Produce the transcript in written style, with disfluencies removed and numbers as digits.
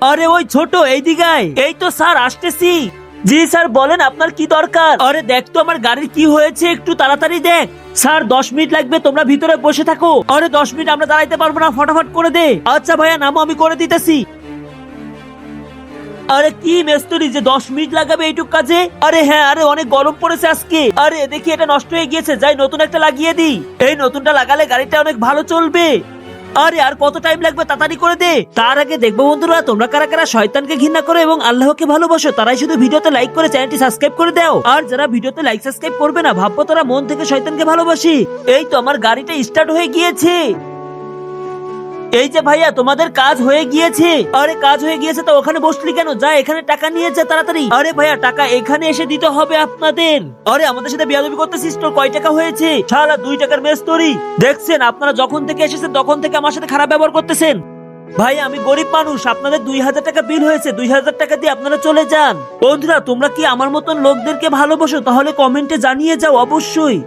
আরে ওই ছোট এইদিকে আয়। এই তো স্যার আসতেছি। জি স্যার বলেন আপনার কি দরকার? আরে দেখ তো আমার গাড়ির কি হয়েছে, একটু তাড়াতাড়ি দেখ। স্যার 10 মিনিট লাগবে, তোমরা ভিতরে বসে থাকো। আরে 10 মিনিট আমরা দাঁড়াইতে পারবো না, ফটাফট করে দে। আচ্ছা ভাইয়া নামো, আমি করে দিতেছি। আরে কি মেস্তরি যে 10 মিনিট লাগাবে এইটুক কাজে? আরে হ্যাঁ, আরে অনেক গরম পড়েছে আজকে। আরে দেখি এটা নষ্ট হয়ে গিয়েছে, যাই নতুন একটা লাগিয়ে দিই। এই নতুনটা লাগালে গাড়িটা অনেক ভালো চলবে। আরে আর কত টাইম লাগবে, তাড়াতাড়ি করে দে। তার আগে দেখবো বন্ধুরা তোমরা কারা কারা শয়তানকে ঘৃণা করো এবং আল্লাহকে ভালোবাসো, তারাই শুধু ভিডিওতে লাইক করে চ্যানেলটি সাবস্ক্রাইব করে দাও। আর যারা ভিডিওতে লাইক সাবস্ক্রাইব করবে না, ভাববো তারা মন থেকে শয়তানকে ভালোবাসি। এই তো আমার গাড়িটা স্টার্ট হয়ে গিয়েছে। এই যে ভাইয়া তোমাদের কাজ হয়ে গিয়েছে। আরে কাজ হয়ে গিয়েছে তো ওখানে বসলি কেন? যা এখানে টাকা নিয়ে যা তাড়াতাড়ি। আরে ভাইয়া টাকা এখানে এসে দিতে হবে আপনাদের। আরে আমাদের সাথে বেয়াদবি করতেছিস তো? কয় টাকা হয়েছে? সারা 2 টাকার মেস্তরি। দেখছেন আপনারা যখন থেকে এসেছেন তখন থেকে আমার সাথে খারাপ ব্যবহার করতেছেন। ভাই আমি গরিব মানুষ, আপনাদের 2000 টাকা বিল হয়েছে, 2000 টাকা দিয়ে আপনারা চলে যান। বন্ধুরা তোমরা কি আমার মতন লোকদেরকে ভালোবাসো? তাহলে কমেন্টে জানিয়ে যাও অবশ্যই।